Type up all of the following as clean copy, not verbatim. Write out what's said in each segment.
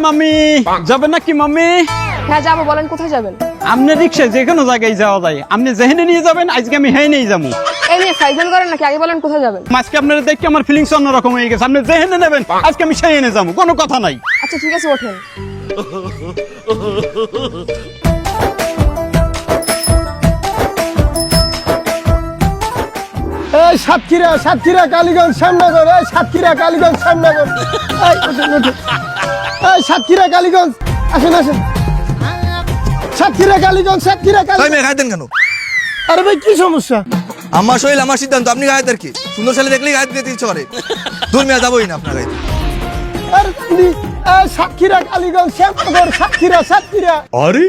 মামি যাবেন নাকি মামি? হ্যাঁ যাবো, বলেন কোথায় যাবেন? আপনি রিক্সায় যে কোনো জায়গায় যাওয়া যায়, আপনি যেখানে নিয়ে যাবেন আজকে আমি হেই নিয়ে যাবো। এই নিয়ে ফাইজলাম করেন নাকি, আগে বলেন কোথায় যাবেন? আজকে আপনারা দেখে আমার ফিলিংস অন্যরকম হয়ে গেছে। আপনি যেখানে নেবেন আজকে আমি সেই এনে যাবো, কোনো কথা নাই। আচ্ছা ঠিক আছে, ওঠেন। এই সাতক্ষীরা কালীগঞ্জ শ্যামনগর, এই সাতক্ষীরা কালীগঞ্জ শ্যামনগর, এই সাতক্ষীরা কালীগঞ্জ, আসেন আসেন, সাতক্ষীরা কালীগঞ্জ। গাইতেন কেন? আরে ভাই কি সমস্যা? আমার শরীর আমার সিদ্ধান্ত, আপনি গাইতে আর কি? সুন্দর ছেলে দেখলেই গাইতে দিতে ইচ্ছে করে। দূর মিয়া যাবোই না আপনার গাইতে। আরে সাতক্ষীরা কালীগঞ্জ শ্যামনগর, সাতক্ষীরা। আরে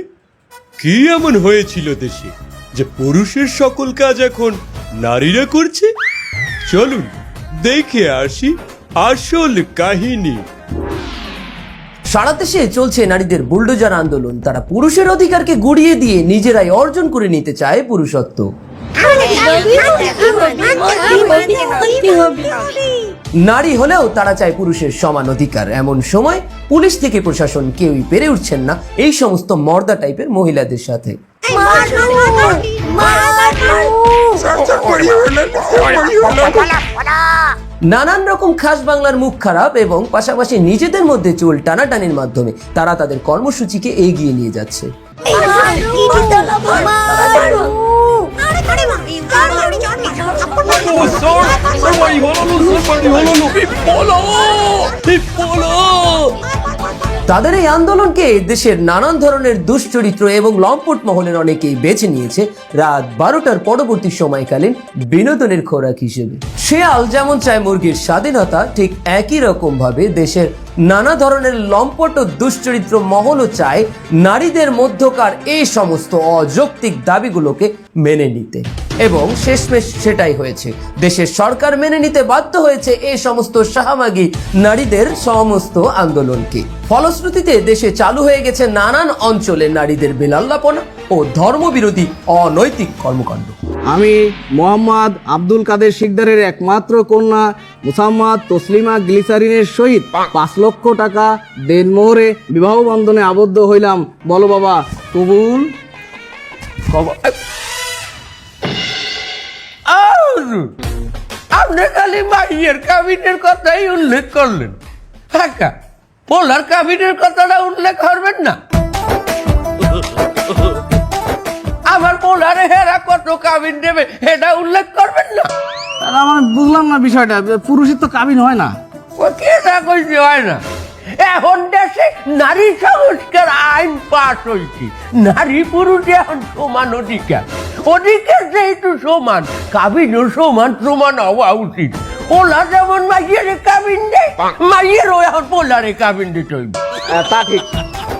কি এমন হয়েছিল দেশে যে পুরুষের সকল কাজ এখন নারীরা করছে? চলুন দেখে আসি আসল কাহিনী। সারা দেশে চলছে নারীদের বুলডোজার আন্দোলন। তারা পুরুষের অধিকারকে গুড়িয়ে দিয়ে নিজেরাই অর্জন করে নিতে চায় পুরুষত্ব। নারী হলেও তারা চায় পুরুষের সমান অধিকার। এমন সময় পুলিশ থেকে প্রশাসন কেউই পেরে উঠছেন না এই সমস্ত মর্দা টাইপের মহিলাদের সাথে। নানান রকম খাস বাংলার মুখ খারাপ এবং পাশাপাশি নিজেদের মধ্যে চুল টানাটানির মাধ্যমে তারা তাদের কর্মসূচিকে এগিয়ে নিয়ে যাচ্ছে। তাদের এই আন্দোলনকে দেশের নানান ধরনের দুশ্চরিত্র এবং লম্পট মহলের অনেকেই বেছে নিয়েছে রাত 12টার পরবর্তী সময়কালীন বিনোদনের খোরাক হিসেবে। শেয়াল যেমন চায় মুরগির স্বাধীনতা, ঠিক একই রকম ভাবে দেশের নানা ধরনের লম্পট ও দুশ্চরিত্র মহলও চায় নারীদের মধ্যকার এই সমস্ত অযৌক্তিক দাবিগুলোকে মেনে নিতে। এবং শেষমেশ সেটাই হয়েছে। দেশের সরকার মেনে নিতে বাধ্য হয়েছে এই সমস্ত শাহবাগী নারীদের সমস্ত আন্দোলনকে। ফলশ্রুতিতে দেশে চালু হয়ে গেছে নানান অঞ্চলে নারীদের বেলাল্লাপনা ও ধর্মবিরোধী অনৈতিক কর্মকাণ্ড। আমি মোহাম্মদ আব্দুল কাদের শিকদারের একমাত্র কন্যা মুসাম্মাদ তসলিমা গ্লিসারিনের সহিত 5 লক্ষ টাকা দেনমোহরে বিবাহ বন্ধনে আবদ্ধ হইলাম। বলো বাবা, কবুল? আপনি খালি মাইয়ের কাবিনের কথাই উল্লেখ করলেন, পোলার কাবিনের কথাটা উল্লেখ করবেন না? আমার পোলারে হেরা কত কাবিন দেবে এটা উল্লেখ করবেন না? মানে বুঝলাম না বিষয়টা, পুরুষের তো কাবিন হয় না। কে না কইছে হয় না? এখন দেশে নারী সংস্কার আইন পাস হয়েছে, নারী পুরুষ এখন সমান অধিকার। অধিকার যেহেতু সমান, কাবিনও সমান হওয়া উচিত। পোলা যেমন মাইয়ের কাবিন দেয়, মাইয়েরও এখন পোলারে কাবিন দিতে হইবে। তা ঠিক,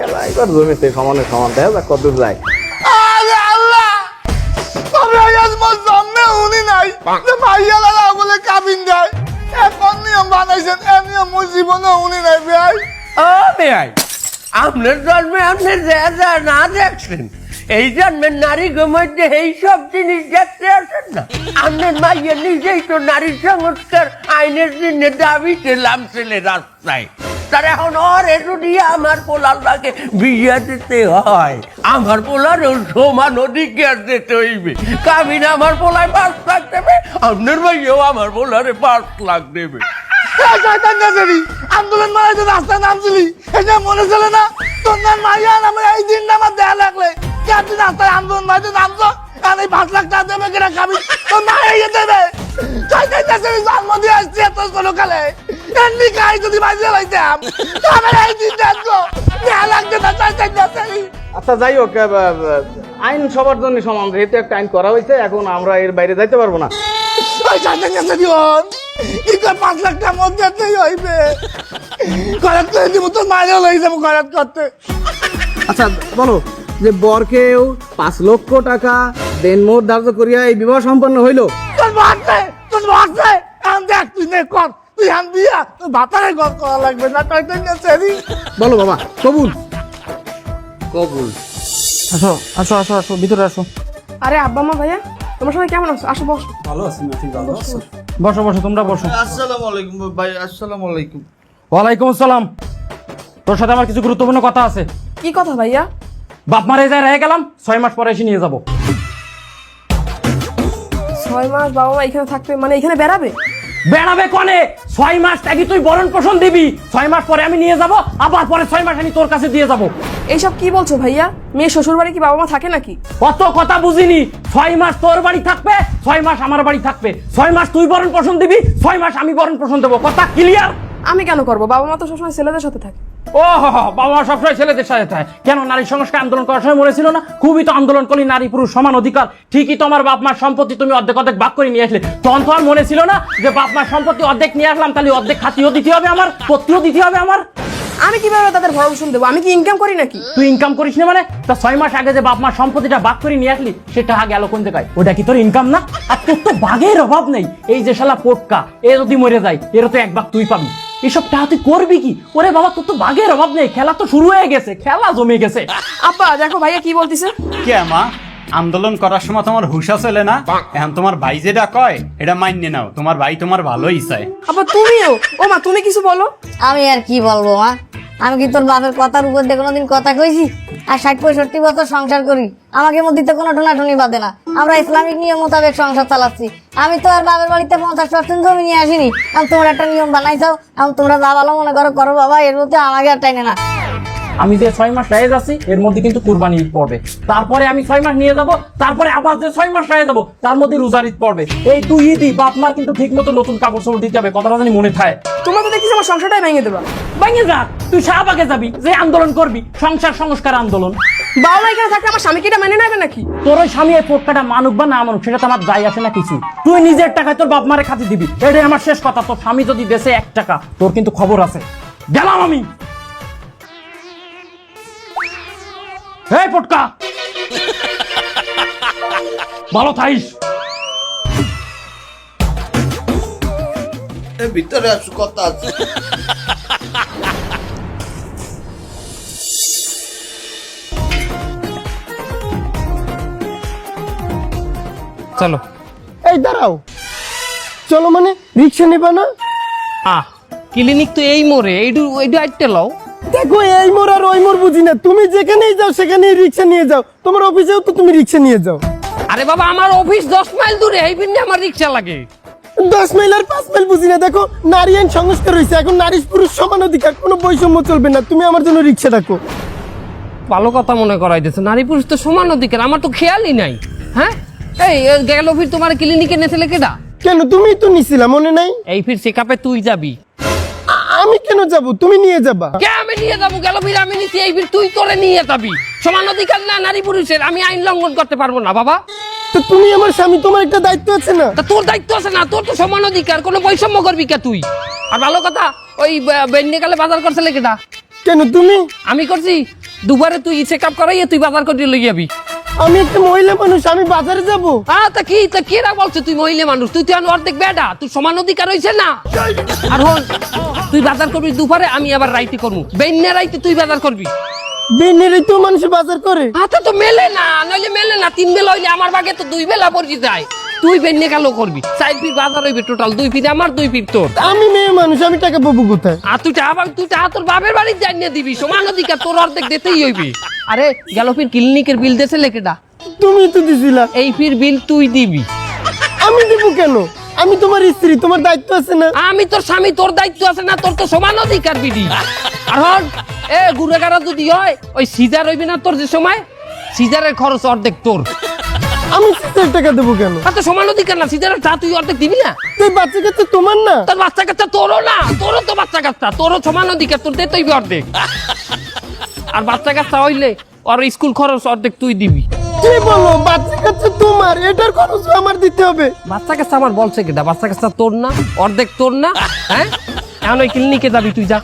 এবার জমিতে সমানে সমান দেখা যাক কত যায়। উনি নাই যে ভাইয়া লালা বলে কাবিন দেয়, এখন নিয়ম বানাইছেন, এ নিয়ম মোর জীবনে উনি নাই ভাই। ও ভাই, আপনার জন্মে আপনি যা না দেখছেন, এই জন্মের নারী মধ্যে এই সব জিনিস দেখতে আসেন না। আপনার মাইয়া নিজেই তো নারী সংস্কার আইনের জন্য দাবিতে নামছিলে রাস্তায়। তার এখন যদি আমার পোলারটাকে বিয়ে দিতে হয়, আমার পোলারও সমান অধিকার দিতে হইবে। কাবিন আমার পোলায় 5 লাখ দেবে, আপনার ভাইও আমার পোলারে 5 লাখ দেবে। আন্দোলন মারা যে রাস্তায় নামছিলি, এটা মনে চলে না? তোর নাম মাইয়া নামে এই দিনটা আমার দেয়া লাগলে আপনি রাস্তায় আন্দোলন মাঝে নামছো, আর এই 5 লাখ টাকা দেবে কিনা কাবিন তোর না হয়ে দেবে। জন্ম দিয়ে আসছি এত কোনো কালে, এমনি কাজ যদি বাজিয়ে লাইতাম আমার এই দিনটা দেয়া লাগছে না। আচ্ছা যাই হোক, আইন সবার জন্য সমান, যেহেতু একটা আইন করা হয়েছে, এখন আমরা এর বাইরে যাইতে পারবো না। 5 লাখ টাকা মধ্যে হইবে, খরচ করে দিব, তোর মায়েরও লই যাবো খরচ করতে। আচ্ছা বলো যে বরকেও 5 লক্ষ টাকা দেনমোহর ধার্য করিয়া এই বিবাহ সম্পন্ন হইল। তোর ভাগছে এখন দেখ, তুই নে কর, তুই আন বিয়া, তোর ভাতারে ঘর করা লাগবে না। বলো বাবা, কবুল? কবুল। আসো আসো আসো আসো, ভিতরে আসো। আরে আব্বা মা ভাইয়া, তোমার সবাই কেমন আছো? আসো বসো। ভালো আছি না? ঠিক ভালো আছো? বসো বসো, তোমরা বসো। আসসালামু আলাইকুম ভাই। আসসালামু আলাইকুম। ওয়ালাইকুম আসসালাম। তোর সাথে আমার কিছু গুরুত্বপূর্ণ কথা আছে। কি কথা ভাইয়া? বাপ মারে যায় রয়ে গেলাম, 6 মাস পরে এসে নিয়ে যাবো। 6 মাস বাবা মা এখানে থাকবে, মানে এখানে বেড়াবে? বেড়াবে কনে? 6 মাস আগে তুই বরণ পোষণ দিবি, 6 মাস পরে আমি নিয়ে যাব, আবার পরে 6 মাস আমি তোর কাছে দিয়ে যাব। এইসব কি বলছো ভাইয়া? মেয়ে শ্বশুর বাড়ি কি বাবা মা থাকে নাকি? অত কথা বুঝিনি। 6 মাস তোর বাড়ি থাকবে, 6 মাস আমার বাড়ি থাকবে, 6 মাস তুই বরণ পোষণ দিবি, 6 মাস আমি বরণ পোষণ দেবো। কথা ক্লিয়ার? আমি কেন করবো? বাবা মা তো সবসময় ছেলেদের সাথে থাকে। ও বাবা মা সবসময় ছেলেদের সাথে থাকে কেন? নারী সংস্কার আন্দোলন করার সময় মরেছিল না? খুবই তো আন্দোলন করলি নারী পুরুষ সমান অধিকার। ঠিকই তোমার বাপ মার সম্পত্তি তুমি অর্ধেক অর্ধেক ভাগ করে নিয়ে আসলে, তখন তো আর মনে ছিল না যে বাপ মার সম্পত্তি অর্ধেক নিয়ে আসলাম, তাহলে অর্ধেক খাতিও দিতে হবে আমার, পত্রিও দিতে হবে আমার। আমি কিভাবে তাদের ভরণ শুন দেবো? আমি কি ইনকাম করি নাকি? তুই ইনকাম করিস না মানে? তা 6 মাস আগে যে বাপ মার সম্পত্তিটা ভাগ করে নিয়ে আসলি, সেটা গেল কোন জায়গায়? ওটা কি তোর ইনকাম না? আর তোর তো ভাগের অভাব নেই। এই যে শালা পোটকা, এ যদি মরে যায় এর তো 1 ভাগ তুই পাবি। এসব টাকা তুই করবি কি? ওরে বাবা, তোর তো ভাগের অভাব নেই, খেলা তো শুরু হয়ে গেছে, খেলা জমে গেছে। আব্বা দেখো ভাইয়া কি বলতিছে। কে মা, আন্দোলন করার সময় তোমার হুশ আসলে না? এখন তোমার ভাই যেটা কয় এটা মাইনে নাও, তোমার ভাই তোমার ভালোই চায়। আব্বা তুমিও? ও মা তুমি কিছু বলো। আমি আর কি বলবো মা, আমি কি তোর বাপের কথার উপর দিয়ে কোনোদিন কথা কইছি? আর 60-65 বছর সংসার করি, আমাকে মধ্যে তো কোনো ঠোনাঠুনি বাঁধে না। আমরা ইসলামিক নিয়ম মোতাবেক সংসার চালাচ্ছি। আমি তো আর বাপের বাড়িতে 50% জমি নিয়ে আসিনি। আমি তোমরা একটা নিয়ম বানাইছাও, আমি তোমরা যা ভালো মনে করো করো বাবা, এর মধ্যে আমাকে আর টাইনে না। আমি যে 6 মাস রায় যাচ্ছি এর মধ্যে কিন্তু কুরবানি ঈদ পড়বে, তারপরে আমি 6 মাস নিয়ে যাব, তারপরে আবার যে 6 মাস রায় যাবো তার মধ্যে রোজার ঈদ পড়বে। এই তুই ঈদই বাপ মার কিন্তু ঠিক মতো নতুন কাপড় চোপড় দিতে হবে, কথাটা জানি মনে থাকে। তোমরা তো দেখছি আমার সংসারটাই ভেঙে দেবা। ভেঙে যা, তুই শাহবাগে যাবি, যে আন্দোলন করবি সংসার সংস্কার আন্দোলন। বাবা মা এখানে থাকলে আমার স্বামীকে এটা মেনে নেবে নাকি? তোর ওই স্বামী এই পোটকাটা মানুক বা না মানুক সেটা তো আমার যাই আসে না কিছু। তুই নিজের টাকায় তোর বাপ মারে খাতি দিবি, এটাই আমার শেষ কথা। তোর স্বামী যদি দেশে 1 টাকা, তোর কিন্তু খবর আছে। গেলাম আমি। এই পোটকা, ভালো থাইস। ভিতরে আসু, কথা আছে। চলো। এই দাঁড়াও, চলো মানে রিক্সা নেবা না? ক্লিনিক তো এই মোড়ে, এইটু আইতে লও। দেখো এই মোড় আর ওই মোড় বুঝি না, তুমি যেখানেই যাও সেখানেই রিক্সা নিয়ে যাও। তোমার অফিসেও তো তুমি রিক্সা নিয়ে যাও। আরে বাবা, আমার অফিস 10 মাইল দূরে, এই পিনে আমার রিক্সা লাগে। 10 মাইল আর 5 মাইল বুঝি না। দেখো নারী আইন সংস্কার হয়েছে, এখন নারী পুরুষ সমান অধিকার, কোনো বৈষম্য চলবে না। তুমি আমার জন্য রিক্সা ডাকো। ভালো কথা মনে করাই দিয়েছে, নারী পুরুষ তো সমান অধিকার, আমার তো খেয়ালই নাই। হ্যাঁ, এই গেল ফির তোমার ক্লিনিকে নেছিলে কেডা? কেন, তুমি তো নিছিলা, মনে নাই? এই ফির চেকআপে তুই যাবি। আমি কেন যাব? তুমি নিয়ে যাবা। কে আমি নিয়ে যাবো? গেল ফির আমি নিছি, এই ফির তুই তোরে নিয়ে যাবি। সমান অধিকার না নারী পুরুষের, আমি আইন লঙ্ঘন করতে পারবো না বাবা। তো তুমি আমার স্বামী, তোমার একটা দায়িত্ব আছে না? তা তোর দায়িত্ব আছে না? তোর তো সমান অধিকার, কোনো বৈষম্য করবি কে তুই? আর ভালো কথা, ওই বেন্যকালে বাজার করছিলে কেডা? কেন তুমি? আমি করছি। দুবারে তুই চেকআপ করাইয়ে তুই বাজার করে লই যাবি। আমি একটা মহিলা মানুষ, আমি বাজারে যাব। তা কি রা বলছে তুই মহিলা মানুষ? তুই তো অর্ধেক বেডা, তুই সমান অধিকার হইছে না? আর হন, তুই বাজার করবি দুপুরে, আমি আবার রাইতে করবো। বেন্যা রাইতে তুই বাজার করবি। বেনেরই তো মানুষ বাজার করে। হাতে তো মেলে না, নইলে মেলে না। 3 বেলা হইলে আমার ভাগে তো 2 বেলা পড়ি যায়। তুই বেন্যা গেল করবি, 4 ফিট বাজার হইবে টোটাল, 2 ফিট আমার 2 ফিট তোর। আমি মেয়ে মানুষ, আমি টাকা পাবো কোথায়? আর তুই তোর বাপের বাড়ি জানিয়ে দিবি, সমান অধিকার তোর অর্ধেক দিতেই হইবি। আরে গেল ফির ক্লিনিকের বিল দেছে লেকেটা? তুমি তো দিছিলা। এই ফির বিল তুই দিবি। আমি দিব কেন? আমি তোমার স্ত্রী, তোমার দায়িত্ব আছে না? আমি তোর স্বামী, তোর দায়িত্ব আছে না? তোর তো সমান অধিকার বিধি। আর হন, গুড়ে গাড়া যদি হয়, ওই সিজার হইবি না তোর যে সময়, সিজারের খরচ অর্ধেক তোর। আমি সিজার টাকা দেবো কেন? আর তো সমান অধিকার না? সিজারের টা তুই অর্ধেক দিবি না? তুই বাচ্চা কাচ্চা তোমার না? তোর বাচ্চা কাচ্চা তোরও না, তোরও তো বাচ্চা কাচ্চা, তোরও সমান অধিকার, তোর দিতেই অর্ধেক। আর বাচ্চা কাচ্চা হইলে ওর স্কুল খরচ অর্ধেক তুই দিবি। কি বলো, বাচ্চা কাচ্চা তোমার, এটার খরচ আমার দিতে হবে? বাচ্চা কাচ্চা আমার বলছে কেটা? বাচ্চা কাচ্চা তোর না, অর্ধেক তোর না? হ্যাঁ, এখন ওই ক্লিনিকে যাবি তুই, যা।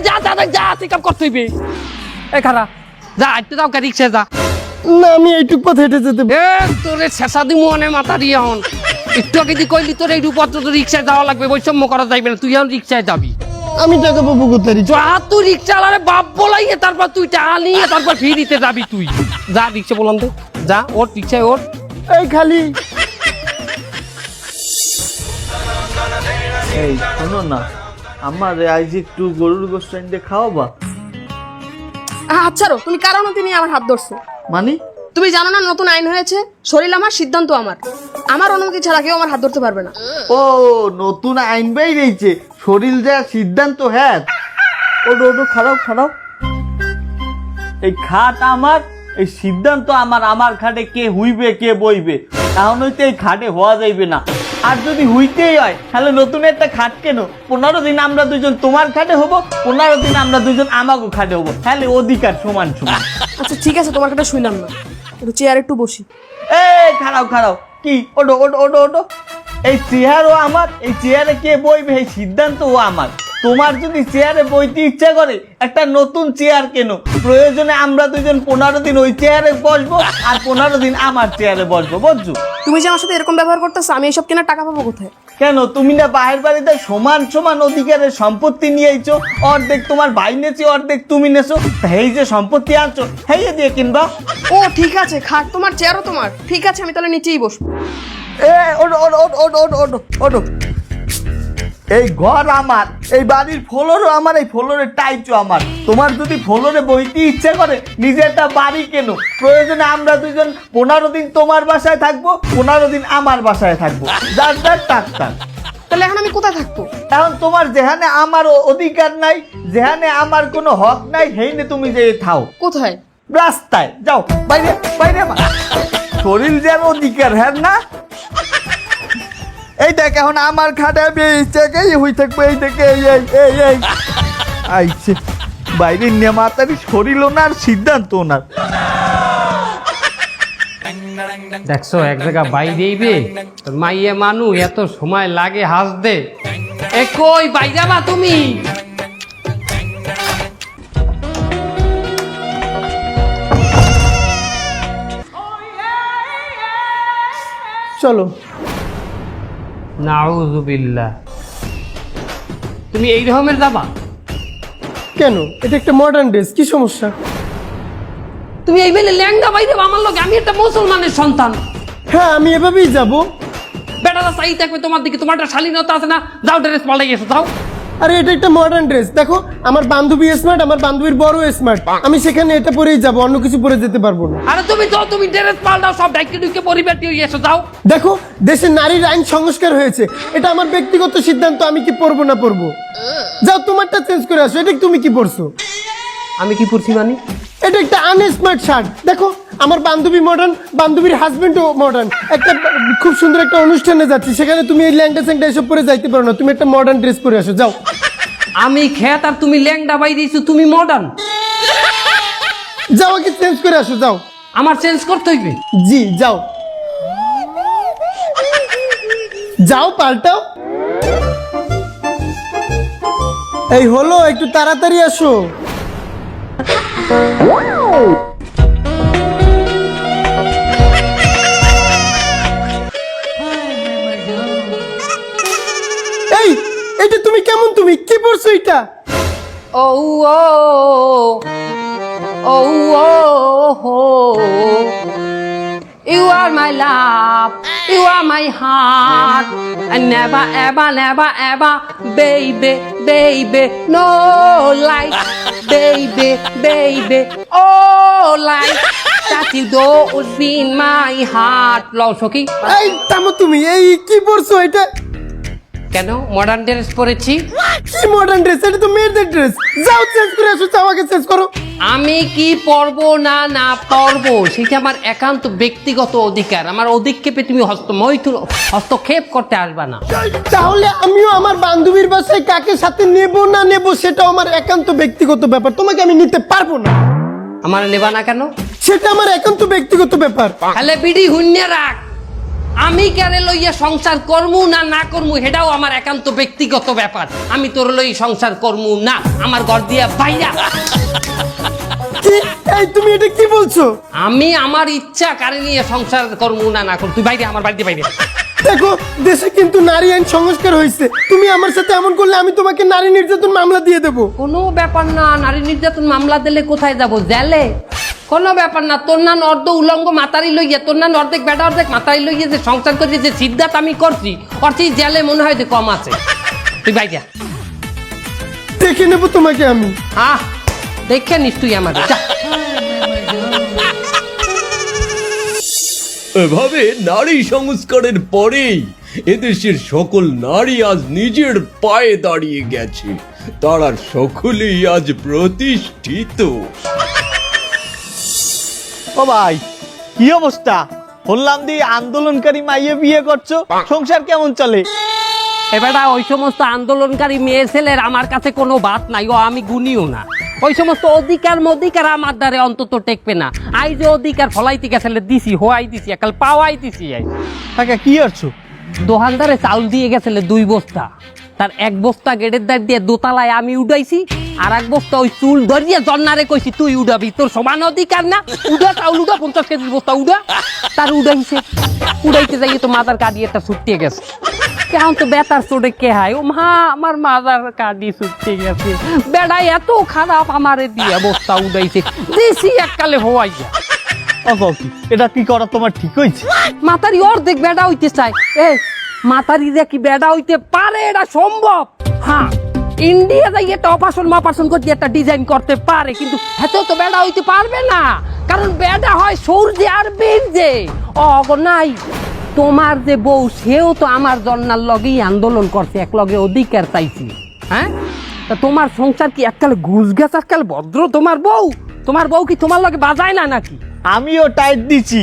যা যা যা, চেকআপ করতে হইবে। খারা যা, একটু যাও, রিক্সা যা। না, আমি এইটুক পথ হেঁটে যেতে। তোরে শেষা দিমু অনেক মাথা দিয়ে হন। একটু আগে দি কইলি তোর এই রূপত্র তো রিক্সায় যাওয়া লাগবে, বৈষম্য করা যাইবে না। তুই এখন রিক্সায় যাবি। আমি টাকা পাবো কোথায়? যা, তুই রিক্সা আলারে বাপ বলাইয়ে তারপর তুই টাকা নিয়ে তারপর ফিরিতে যাবি তুই। যা, রিক্সা বললাম তো, যা, ওর রিক্সায় ওর। এই খালি এই শোনো না, আমার আজ একটু গরুর গোস্ত এনে খাওয়াবা? আচ্ছা রো, তুমি কার অনুমতি নিয়ে আমার হাত ধরছো? মানে তুমি জানো না নতুন আইন হয়েছে, শরীর আমার সিদ্ধান্ত আমার। আমার অনুমতি ছাড়া কেউ আমার হাত ধরতে পারবে না। ও নতুন আইন বেরিয়েছে, শরীর যা সিদ্ধান্ত। হ্যাঁ ওটো ওটো খারাপ খারাপ। এই খাট আমার, এই সিদ্ধান্ত আমার। আমার খাটে কে হুইবে কে বইবে, এখন হইতে এই খাটে হওয়া যাইবে না। আর যদি হইতেই হয় তাহলে নতুন একটা খাট কেন? 15 দিন আমরা দুজন তোমার খাটে হবো, 15 দিন আমরা দুজন আমাকে খাটে হবো, তাহলে অধিকার সমান সমান। আচ্ছা ঠিক আছে, তোমার কথা শুনলাম না, একটু চেয়ারে একটু বসি। এই খারাপ খারাপ কি? ওটো ওটো ওটো ওটো। এই চেয়ারও আমার, এই চেয়ারে কে বইবে এই সিদ্ধান্তও আমার। তোমার যদি চেয়ারে বইতে ইচ্ছা করে একটা নতুন চেয়ার কেন, প্রয়োজনে আমরা দুজন 15 দিন ওই চেয়ারে বসবো আর 15 দিন আমার চেয়ারে বসবো, বুঝছো? তুমি যে আমার সাথে এরকম ব্যবহার করতেছো, আমি এইসব কেনার টাকা পাবো কোথায়? কেন তুমি না বাহির বাড়িতে সমান সমান অধিকারের সম্পত্তি নিয়েছো? অর্ধেক তোমার ভাই নেছে, অর্ধেক তুমি নেছো, এই যে সম্পত্তি আনছো হেই দিয়ে কিনবা। ও ঠিক আছে, খাট তোমার, চেয়ারও তোমার, ঠিক আছে আমি তাহলে নিচেই বসবো। ওটো ওটো ওটো ওটো ওটো ওটো। এই ঘর আমার, এই বাড়ির ফ্লোরও আমার, এই ফ্লোরের টাইচও আমার। তোমার যদি ফ্লোরে বইতে ইচ্ছে করে নিজে একটা বাড়ি কেন, প্রয়োজনে আমরা দুজন 15 দিন তোমার বাসায় থাকবো, 15 দিন আমার বাসায় থাকবো, যার যার টাক। তাহলে এখন আমি কোথায় থাকবো? এখন তোমার যেখানে আমার অধিকার নাই, যেখানে আমার কোনো হক নাই, সেইনে তুমি যে থাও। কোথায়? রাস্তায় যাও, বাইরে বাইরে। শরীর যেন অধিকার, হ্যাঁ না? এই দেখ এখন আমার খাটে বেঁচে হই থাকবো, এই দেখে এই এই এই এই আইছে বাইরে নিয়ে মাতারি শরীর ওনার, সিদ্ধান্ত ওনার। দেখছো এক জায়গা বাই দেইবে, মাইয়ে মানু এত সময় লাগে হাসতে। এ কই বাই যাবা তুমি? চলো। নাউযুবিল্লাহ, তুমি এই রকমের যাবা? কেন? এটা একটা মডার্ন ড্রেস, কি সমস্যা? তুমি এই বেলে ল্যাংদা বাইরে আমার লোক, আমি একটা মুসলমানের সন্তান। হ্যাঁ আমি এভাবেই যাব। বেটারা চাই থাকবে তোমার দিকে, তোমার একটা শালীনতা আছে না? যাও ড্রেস পাল্টে গেছো, যাও। আরে এটা একটা মডার্ন ড্রেস, দেখো আমার বান্ধবী স্মার্ট, আমার বান্ধবীর বড় স্মার্ট, আমি সেখানে এটা পরেই যাব, অন্য কিছু পরে যেতে পারবো না। আরে তুমি যাও, তুমি ড্রেস পাল্টাও, সব ডাইকে ডুইকে পরিবারটি হয়ে এসো, যাও। দেখো দেশে নারীর আইন সংস্কার হয়েছে, এটা আমার ব্যক্তিগত সিদ্ধান্ত, আমি কি পরবো না পরবো। যাও তোমারটা চেঞ্জ করে আসো। এটা তুমি কি পরছো? আমি কি পড়ছি মানে? এটা একটা আনস্মার্ট শার্ট। দেখো আমার বান্ধবী মডার্ন, বান্ধবীর হাজবেন্ডও মডার্ন, একটা খুব সুন্দর একটা অনুষ্ঠানে যাচ্ছি, সেখানে তুমি এই ল্যাংটা স্যাংটা এসব পরে যাইতে পারো না, তুমি একটা মডার্ন ড্রেস পরে আসো, যাও। আমি খেত আর তুমি ল্যাংডা বাই দিয়েছো, তুমি মডার্ন। যাও আগে চেঞ্জ করে আসো, যাও। আমার চেঞ্জ করতে হইবে? জি যাও যাও, পাল্টাও। এই হলো, একটু তাড়াতাড়ি আসো। এই এটা তুমি কেমন, তুমি কি পড়ছো এটা? ও ও ও ও You are my love, you are my heart, and never, ever, never, ever, baby, baby, no life, baby, baby, oh life, that you don't be in my heart. লও সখী। এই থামো তুমি, এই কি পড়ছো এটা? কেন মডার্ন ড্রেস পরেছি? কি মডার্ন ড্রেস? এটা তো মেয়েদের ড্রেস। যাও চেঞ্জ করে আসো, যাও আগে চেঞ্জ করো। আমি কি পরবো না না পরবো সেটা আমার একান্ত ব্যক্তিগত অধিকার। আমার অধিক্ষেপে তুমি হস্তক্ষেপ করতে আসবা না। তাহলে আমিও আমার বান্ধবীর বাসায় কাকে সাথে নেব না নেব সেটা আমার একান্ত ব্যক্তিগত ব্যাপার, তোমাকে আমি নিতে পারবো না। আমার নেবা না কেন? সেটা আমার একান্ত ব্যক্তিগত ব্যাপার। তাহলে বিডি হুন্যে রাখ, আমি কেরে লইয়া সংসার করমু না না করমু সেটাও আমার একান্ত ব্যক্তিগত ব্যাপার। আমি তোর লই সংসার করমু না, আমার ঘর দিয়া বাইরা। কি? এই তুমি এটা কি বলছো? আমি আমার ইচ্ছা কারে নিয়ে সংসার করমু না না করমু, তুই বাইরে, আমার বাড়িতে বাইরে। দেখো দেশে কিন্তু নারী আইন সংস্কার হয়েছে, তুমি আমার সাথে এমন করলে আমি তোমাকে নারী নির্যাতন মামলা দিয়ে দেবো। কোনো ব্যাপার না, নারী নির্যাতন মামলা দিলে কোথায় যাব? জেলে। কোনো ব্যাপার না, তোর নান অর্ধ উলঙ্গ মাতারি লইয়া, তোর নান অর্ধেক বেটা অর্ধেক মাতারি লইয়া যে সংসার করছি, যে সিদ্ধান্ত আমি করছি জেলে মনে হয় যে কম আছে। তুই বাইরা। দেখে নেবো তোমাকে আমি। আহ দেখে নিস তুই আমাকে যা। এভাবে নারী সংস্কারের পরেই এদেশের সকল নারী আজ নিজের পায়ে দাঁড়িয়ে গেছে, তারা সকলেই আজ প্রতিষ্ঠিত। ও ভাই কি অবস্থা? বললাম দি আন্দোলনকারী মাইয়ে বিয়ে করছো, সংসার কেমন চলে? এবারে ওই সমস্ত আন্দোলনকারী মেয়ে ছেলের আমার কাছে কোনো বাত নাই, ও আমি গুনিও না। ওই সমস্ত অধিকার আমার দ্বারে অন্তত টেকবে না। আই যে অধিকার ফলাইতে গেছিলে দিছি, হোয়াই দিছি, একাল পাওয়াই দিছি। কাকা কি করছো? দোকানদারে চাউল দিয়ে গেছিলে 2 বস্তা, তার 1 বস্তা গেটের দ্বার দিয়ে দোতলায় আমি উঠাইছি, আর 1 বস্তা ওই চুল ধরিয়ে জন্নারে কইছি তুই উড়াবি, তোর সমান অধিকার না? উড়া চাউল উড়া, 50 কেজির বস্তা উড়া। তার উড়াইছে, উড়াইতে যাইয়ে তো মাথার কাঁদিয়ে একটা ছুটিয়ে গেছে। কেমন তো বেতার চোটে কে হায়, ও মা আমার মাথার কাঁদি ছুটতে গেছে। বেড়াই এত খারাপ আমারে দিয়ে বস্তা উড়াইছে, দেশি এককালে হওয়াই যায়। এটা কি করা তোমার ঠিক হয়েছে? মাতারি অর্ধেক বেড়া হইতে চায়, মাতারি যে কি বেড়া হইতে পারে এটা সম্ভব। হ্যাঁ, ইন্ডিয়া যাই একটা অপারেশন মাপারেশন করতে একটা ডিজাইন করতে পারে, কিন্তু এতেও তো বেড়া হইতে পারবে না, কারণ বেড়া হয় সূর্যে আর বীর্যে। নাই তোমার যে বউ, সেও তো আমার জন্নার লগেই আন্দোলন করছে, এক লগে অধিকার চাইছি। হ্যাঁ, তা তোমার সংসার কি এককালে ঘুষ গেছে, এককালে ভদ্র তোমার বউ কি তোমার লগে বাজায় না নাকি? আমিও টাইট দিছি,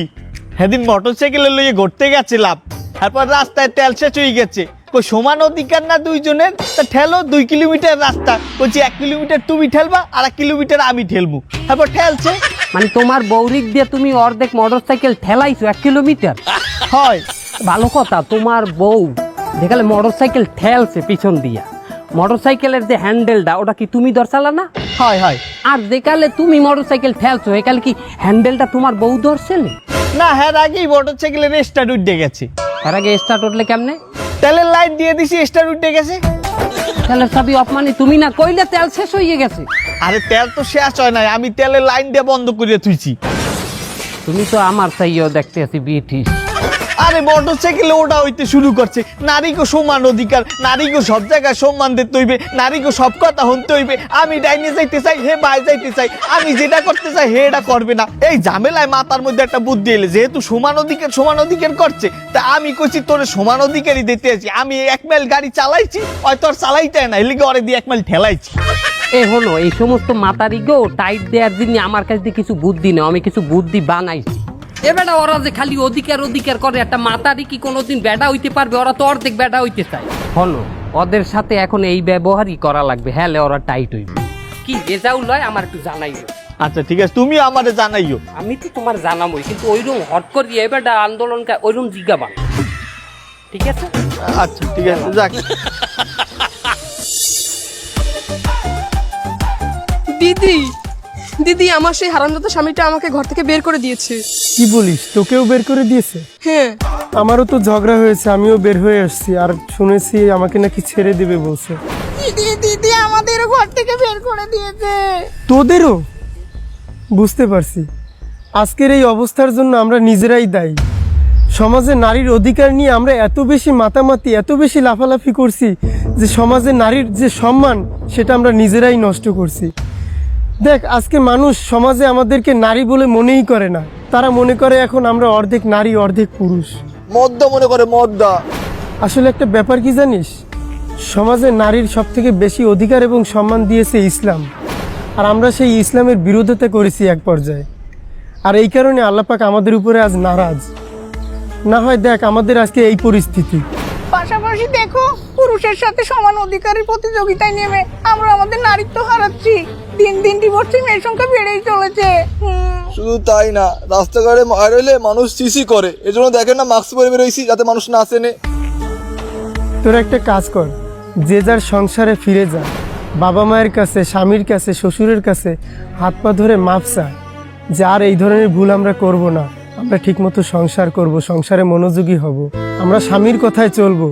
সেদিন মোটরসাইকেলে লইয়ে ঘুরতে গেছিলাম, তারপর রাস্তায় তেল শেষ হয়ে গেছে। কই সমান অধিকার না দুইজনের? তা ঠেলো 2 কিলোমিটার রাস্তা, বলছি 1 কিলোমিটার তুমি ঠেলবা আর 1 কিলোমিটার আমি ঠেলবো, তারপর ঠেলছে। মানে তোমার বৌরিক দিয়ে তুমি অর্ধেক মোটরসাইকেল ঠেলাইছো 1 কিলোমিটার? হয় ভালো কথা, তোমার বউ যেখানে মোটরসাইকেল ঠেলছে পিছন দিয়া, মোটরসাইকেলের যে হ্যান্ডেলটা ওটা কি তুমি ধরছালা না? হয় হয়। আর যেকালে তুমি মোটরসাইকেল ঠেলছো একালে কি হ্যান্ডেলটা তোমার বউ ধরছিলে? না, হ্যাঁ আগেই মোটরসাইকেলের স্টার্ট উঠে গেছে। তার আগে স্টার্ট উঠলে কেমনে? তেলের লাইট দিয়ে দিছি, স্টার্ট উঠে গেছে। তেলের চাবি অফ মানে তুমি না কইলে তেল শেষ হয়ে গেছে। আরে তেল তো শেষ হয় নাই, আমি তেলের লাইন দিয়ে বন্ধ করে থুইছি। তুমি তো আমার চাইও দেখতে আছি বিটিস। আরে মোটরসাইকেলে ওটা হইতে শুরু করছে, নারীকে সমান অধিকার, নারীকে সব জায়গায় সম্মান দিতে হইবে, নারীকে সব কথা শুনতে হইবে। আমি ডাইনে যাইতে চাই, হে বাই যাইতে চাই, আমি যেটা করতে চাই হে এটা করবে না। এই ঝামেলায় মাথার মধ্যে একটা বুদ্ধি এলে, যেহেতু সমান অধিকার করছে, তা আমি কইছি তোরে সমান অধিকারই দিতে আছি। আমি 1 মাইল গাড়ি চালাইছি, হয়তো আর চালাইতে না, এলিগে ওরে দিয়ে 1 মাইল ঠেলাইছি। হলো এই সমস্ত মাতারি গো টাইট দেওয়ার জন্য আমার কাছে কিছু বুদ্ধি নেই, আমি কিছু বুদ্ধি বানাইছি। বেটা ওরা যে খালি অধিকার করে, একটা মাতারি কি কোনোদিন বেটা হইতে পারবে? ওরা তো অর্ধেক বেটা হইতে চায়। হলো ওদের সাথে এখন এই ব্যবহারই করা লাগবে, হ্যাঁ ওরা টাইট হইবে। কি রেজাউল হয় আমার একটু জানাইও। আচ্ছা ঠিক আছে, তুমি আমারে জানাইও। আমি তো তোমার জানাবোই, কিন্তু ওইরকম হট করিয়ে বেটা আন্দোলন ওইরকম জিজ্ঞাবা, ঠিক আছে? আচ্ছা ঠিক আছে, যাক। দিদি আমার সেই হারামজাদা স্বামীটা আমাকে ঘর থেকে বের করে দিয়েছে। কি বলিস, তোকেও বের করে দিয়েছে? হ্যাঁ, আমারও তো ঝগড়া হয়েছে, আমিও বের হয়ে আসছি, আর শুনেছি আমাকে নাকি ছেড়ে দিবে বলছে। দিদি আমাদেরও ঘর থেকে বের করে দিয়েছে। তোদেরও? বুঝতে পারছি, আজকের এই অবস্থার জন্য আমরা নিজেরাই দায়ী। সমাজে নারীর অধিকার নিয়ে আমরা এত বেশি মাতামাতি, এত বেশি লাফালাফি করছি যে সমাজে নারীর যে সম্মান সেটা আমরা নিজেরাই নষ্ট করছি। দেখ, আজকে মানুষ সমাজে আমাদেরকে নারী বলে মনেই করে না, তারা মনে করে এখন আমরা অর্ধেক নারী অর্ধেক পুরুষ, মদ্দা মনে করে, মদ্দা। আসলে একটা ব্যাপার কি জানিস, সমাজে নারীর সব থেকে বেশি অধিকার এবং সম্মান দিয়েছে ইসলাম, আর আমরা সেই ইসলামের বিরোধিতা করেছি এক পর্যায়ে, আর এই কারণে আল্লাহ পাক আমাদের উপরে আজ নারাজ। না হয় দেখ আমাদের আজকে এই পরিস্থিতি। পাশাপাশি দেখো, পুরুষের সাথে সমান অধিকারের প্রতিযোগিতায় নেমে আমরা আমাদের নারীত্ব হারাচ্ছি। দিন দিন ডিভোর্সি মেয়ের সংখ্যা বেড়েই চলেছে। শুধু তাই না, রাস্তাঘাটে মার হইলে মানুষ সিসি করে, এজন্য দেখেন না মাস্ক পরে বেরোইছি যাতে মানুষ না চেনে। তোরা একটা কাজ কর, যে যার সংসারে ফিরে যা, বাবা মায়ের কাছে, স্বামীর কাছে, শ্বশুরের কাছে হাত পা ধরে মাপ চা, যে আর এই ধরনের ভুল আমরা করব না, আমরা ঠিকমতো সংসার করব, সংসারে মনোযোগী হব, আমরা স্বামীর কথায় চলবো।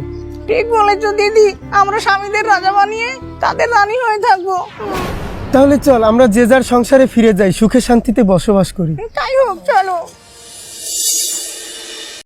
ঠিক বলেছো দিদি, আমরা স্বামীদের রাজা বানিয়ে তাদের রানী হয়ে থাকবো। তাহলে চল আমরা যে যার সংসারে ফিরে যাই, সুখে শান্তিতে বসবাস করি। তাই হোক, চলো।